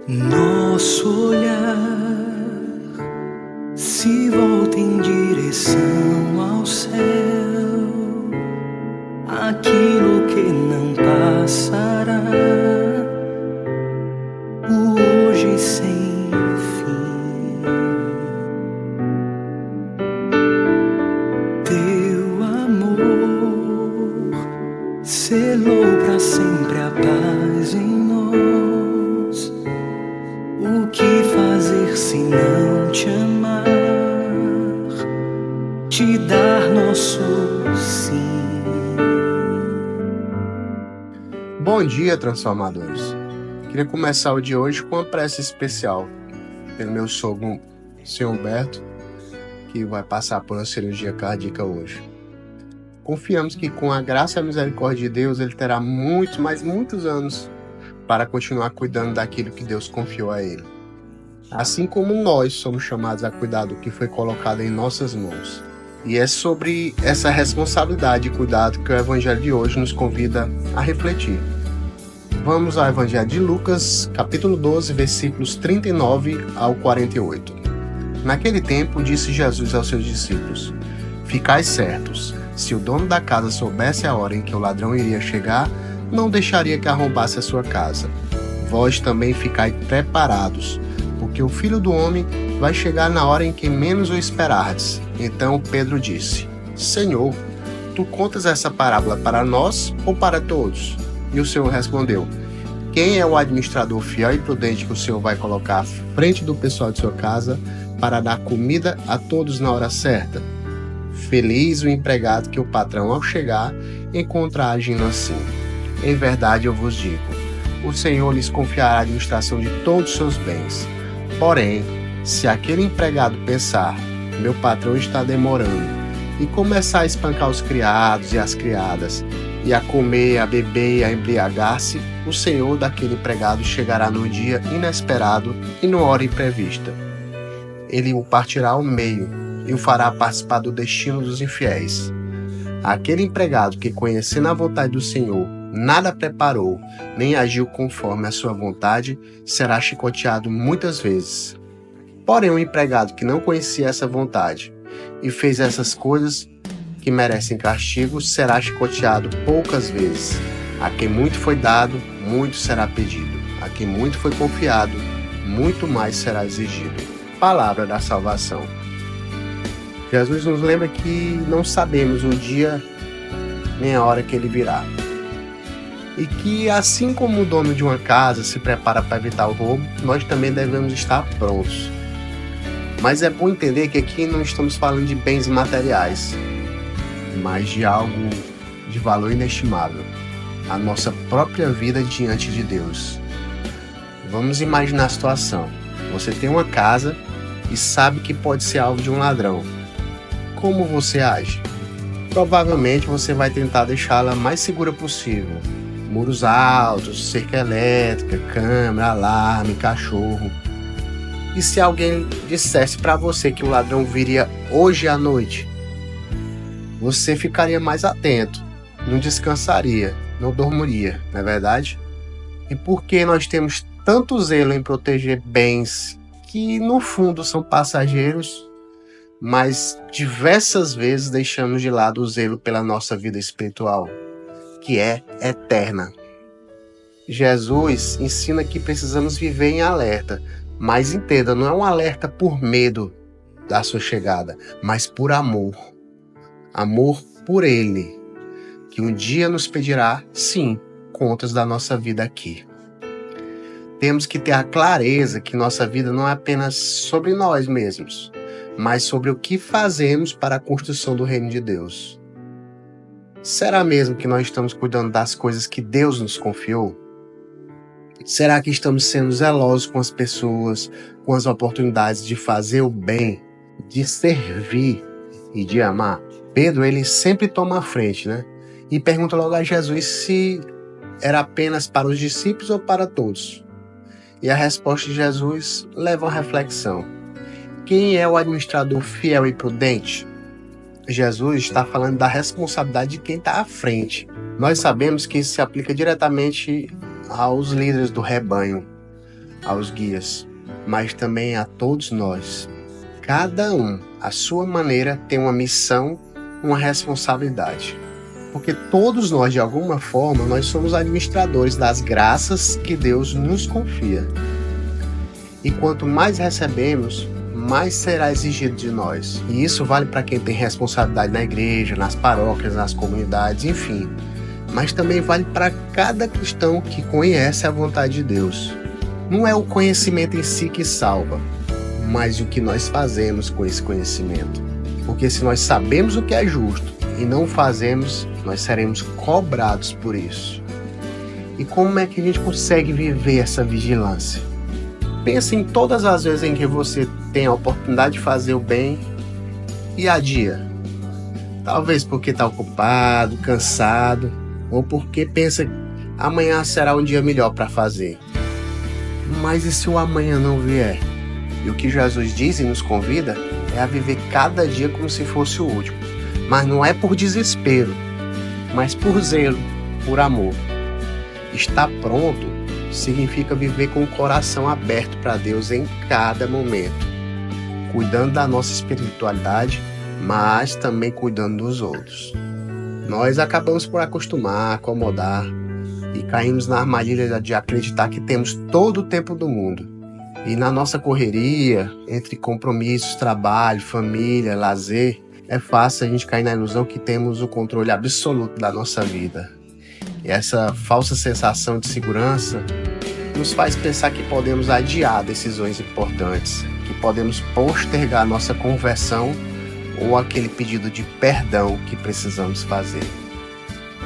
Nosso olhar se volta em direção ao céu, aquilo que não passará, o hoje sem fim. Teu amor selou pra sempre a paz em nós. O que fazer se não te amar, te dar nosso sim? Bom dia, transformadores. Queria começar o dia hoje com uma prece especial pelo meu sogro, Sr. Humberto, que vai passar por uma cirurgia cardíaca hoje. Confiamos que com a graça e a misericórdia de Deus, ele terá muitos, mas muitos anos para continuar cuidando daquilo que Deus confiou a ele. Assim como nós somos chamados a cuidar do que foi colocado em nossas mãos. E é sobre essa responsabilidade e cuidado que o Evangelho de hoje nos convida a refletir. Vamos ao Evangelho de Lucas, capítulo 12, versículos 39 ao 48. Naquele tempo, disse Jesus aos seus discípulos: Ficai certos, se o dono da casa soubesse a hora em que o ladrão iria chegar, não deixaria que arrombasse a sua casa. Vós também ficai preparados, porque o Filho do Homem vai chegar na hora em que menos o esperardes. Então Pedro disse: Senhor, tu contas essa parábola para nós ou para todos? E o Senhor respondeu: Quem é o administrador fiel e prudente que o Senhor vai colocar à frente do pessoal de sua casa para dar comida a todos na hora certa? Feliz o empregado que o patrão, ao chegar, encontra agindo assim. Em verdade eu vos digo, o Senhor lhes confiará a administração de todos os seus bens. Porém, se aquele empregado pensar, meu patrão está demorando, e começar a espancar os criados e as criadas, e a comer, a beber e a embriagar-se, o Senhor daquele empregado chegará no dia inesperado e na hora imprevista. Ele o partirá ao meio e o fará participar do destino dos infiéis. Aquele empregado que, conhecendo a vontade do Senhor, nada preparou, nem agiu conforme a sua vontade, será chicoteado muitas vezes. Porém, o empregado que não conhecia essa vontade e fez essas coisas que merecem castigo, será chicoteado poucas vezes. A quem muito foi dado, muito será pedido. A quem muito foi confiado, muito mais será exigido. Palavra da salvação. Jesus nos lembra que não sabemos o dia nem a hora que ele virá. E que, assim como o dono de uma casa se prepara para evitar o roubo, nós também devemos estar prontos. Mas é bom entender que aqui não estamos falando de bens materiais, mas de algo de valor inestimável, a nossa própria vida diante de Deus. Vamos imaginar a situação. Você tem uma casa e sabe que pode ser alvo de um ladrão. Como você age? Provavelmente você vai tentar deixá-la mais segura possível. Muros altos, cerca elétrica, câmera, alarme, cachorro. E se alguém dissesse para você que o ladrão viria hoje à noite? Você ficaria mais atento, não descansaria, não dormiria, não é verdade? E por que nós temos tanto zelo em proteger bens que no fundo são passageiros, mas diversas vezes deixamos de lado o zelo pela nossa vida espiritual, que é eterna? Jesus ensina que precisamos viver em alerta, mas entenda, não é um alerta por medo da sua chegada, mas por amor. Amor por Ele, que um dia nos pedirá, sim, contas da nossa vida aqui. Temos que ter a clareza que nossa vida não é apenas sobre nós mesmos, mas sobre o que fazemos para a construção do reino de Deus. Será mesmo que nós estamos cuidando das coisas que Deus nos confiou? Será que estamos sendo zelosos com as pessoas, com as oportunidades de fazer o bem, de servir e de amar? Pedro, ele sempre toma a frente, né? E pergunta logo a Jesus se era apenas para os discípulos ou para todos. E a resposta de Jesus leva a uma reflexão. Quem é o administrador fiel e prudente? Jesus está falando da responsabilidade de quem está à frente. Nós sabemos que isso se aplica diretamente aos líderes do rebanho. aos guias, mas também a todos nós. Cada um, à sua maneira, tem uma missão, uma responsabilidade. Porque todos nós, de alguma forma, nós somos administradores das graças que Deus nos confia. E quanto mais recebemos, mais será exigido de nós. E isso vale para quem tem responsabilidade na igreja, nas paróquias, nas comunidades, enfim. Mas também vale para cada cristão que conhece a vontade de Deus. Não é o conhecimento em si que salva, mas o que nós fazemos com esse conhecimento. Porque se nós sabemos o que é justo e não fazemos, nós seremos cobrados por isso. E como é que a gente consegue viver essa vigilância? Pense em todas as vezes em que você tem a oportunidade de fazer o bem e adia. Talvez porque está ocupado, cansado, ou porque pensa que amanhã será um dia melhor para fazer. Mas e se o amanhã não vier? E o que Jesus diz e nos convida é a viver cada dia como se fosse o último. Mas não é por desespero, mas por zelo, por amor. Estar pronto significa viver com o coração aberto para Deus em cada momento, cuidando da nossa espiritualidade, mas também cuidando dos outros. Nós acabamos por acostumar, acomodar e caímos na armadilha de acreditar que temos todo o tempo do mundo. E na nossa correria, entre compromissos, trabalho, família, lazer, é fácil a gente cair na ilusão que temos o controle absoluto da nossa vida. E essa falsa sensação de segurança nos faz pensar que podemos adiar decisões importantes, que podemos postergar nossa conversão ou aquele pedido de perdão que precisamos fazer.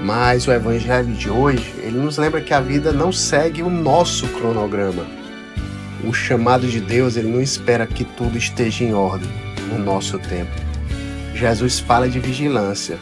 Mas o Evangelho de hoje, ele nos lembra que a vida não segue o nosso cronograma. O chamado de Deus, ele não espera que tudo esteja em ordem no nosso tempo. Jesus fala de vigilância,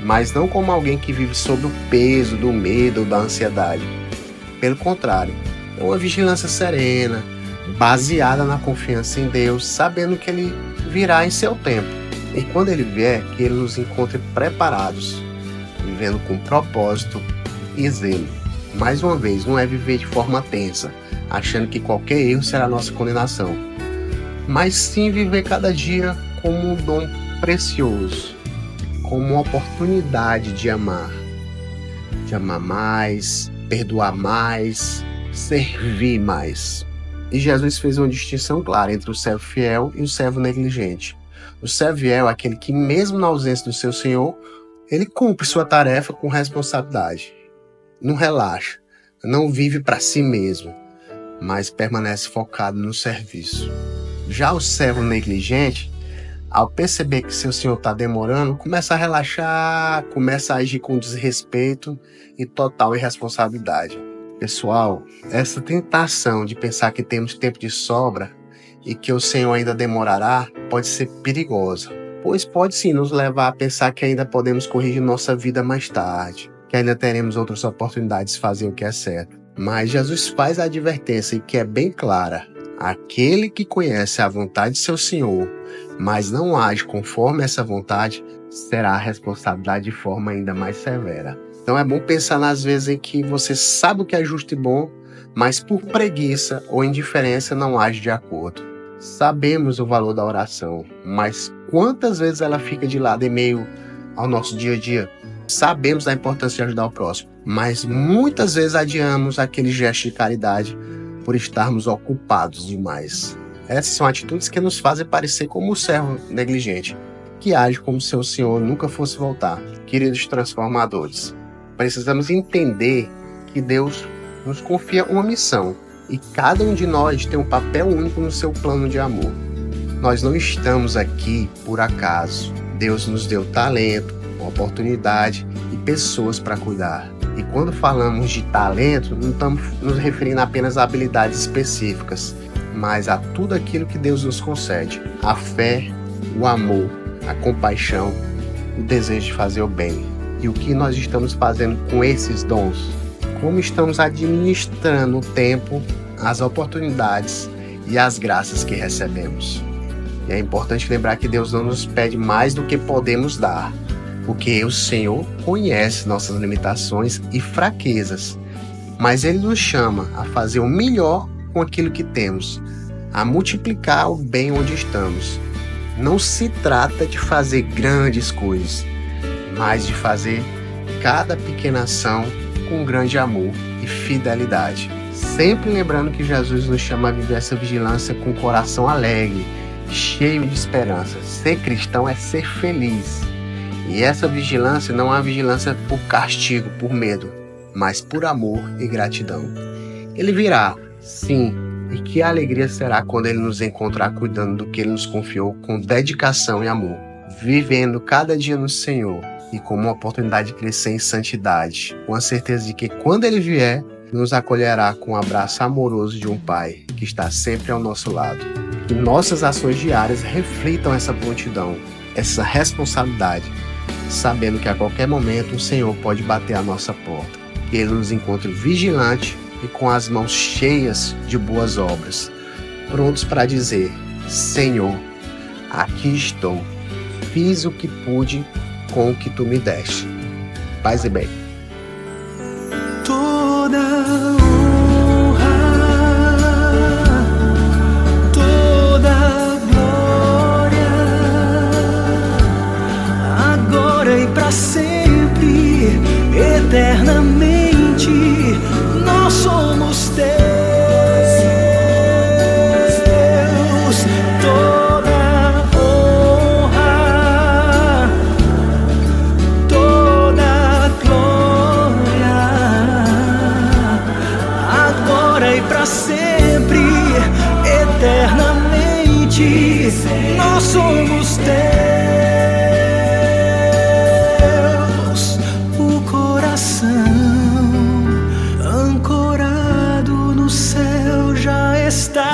mas não como alguém que vive sob o peso do medo ou da ansiedade. Pelo contrário, é uma vigilância serena, baseada na confiança em Deus, sabendo que Ele virá em seu tempo. E quando Ele vier, que Ele nos encontre preparados, vivendo com propósito e zelo. Mais uma vez, não é viver de forma tensa, achando que qualquer erro será nossa condenação, mas sim viver cada dia como um dom precioso, como uma oportunidade de amar mais, perdoar mais, servir mais. E Jesus fez uma distinção clara entre o servo fiel e o servo negligente. O servo fiel é aquele que, mesmo na ausência do seu senhor, ele cumpre sua tarefa com responsabilidade. Não relaxa, não vive para si mesmo, mas permanece focado no serviço. Já o servo negligente, ao perceber que seu senhor está demorando, começa a relaxar, começa a agir com desrespeito e total irresponsabilidade. Pessoal, essa tentação de pensar que temos tempo de sobra e que o Senhor ainda demorará pode ser perigosa, pois pode sim nos levar a pensar que ainda podemos corrigir nossa vida mais tarde, que ainda teremos outras oportunidades de fazer o que é certo. Mas Jesus faz a advertência e que é bem clara: aquele que conhece a vontade de seu Senhor, mas não age conforme essa vontade, será a responsabilidade de forma ainda mais severa. Então é bom pensar nas vezes em que você sabe o que é justo e bom, mas por preguiça ou indiferença não age de acordo. Sabemos o valor da oração, mas quantas vezes ela fica de lado em meio ao nosso dia a dia? Sabemos da importância de ajudar o próximo, mas muitas vezes adiamos aquele gesto de caridade por estarmos ocupados demais. Essas são atitudes que nos fazem parecer como o servo negligente, que age como se o Senhor nunca fosse voltar. Queridos transformadores, precisamos entender que Deus nos confia uma missão e cada um de nós tem um papel único no seu plano de amor. Nós não estamos aqui por acaso. Deus nos deu talento, oportunidade e pessoas para cuidar. E quando falamos de talento, não estamos nos referindo apenas a habilidades específicas, mas a tudo aquilo que Deus nos concede. A fé, o amor, a compaixão, o desejo de fazer o bem. E o que nós estamos fazendo com esses dons? Como estamos administrando o tempo, as oportunidades e as graças que recebemos? E é importante lembrar que Deus não nos pede mais do que podemos dar, porque o Senhor conhece nossas limitações e fraquezas, mas Ele nos chama a fazer o melhor com aquilo que temos, a multiplicar o bem onde estamos. Não se trata de fazer grandes coisas, mas de fazer cada pequena ação com grande amor e fidelidade. Sempre lembrando que Jesus nos chama a viver essa vigilância com o coração alegre, cheio de esperança. Ser cristão é ser feliz. E essa vigilância não é uma vigilância por castigo, por medo, mas por amor e gratidão. Ele virá, sim, e que alegria será quando Ele nos encontrar cuidando do que Ele nos confiou com dedicação e amor, vivendo cada dia no Senhor e com uma oportunidade de crescer em santidade, com a certeza de que quando Ele vier, nos acolherá com um abraço amoroso de um Pai que está sempre ao nosso lado. Que nossas ações diárias reflitam essa prontidão, essa responsabilidade, sabendo que a qualquer momento o Senhor pode bater à nossa porta. Que Ele nos encontre vigilante e com as mãos cheias de boas obras, prontos para dizer: Senhor, aqui estou, fiz o que pude com o que Tu me deste. Paz e bem. Toda honra, toda glória, agora e para sempre, eternamente, nós somos Teus. Toda honra, toda glória, agora e para sempre, eternamente, nós somos Teus. O coração ancorado no céu já está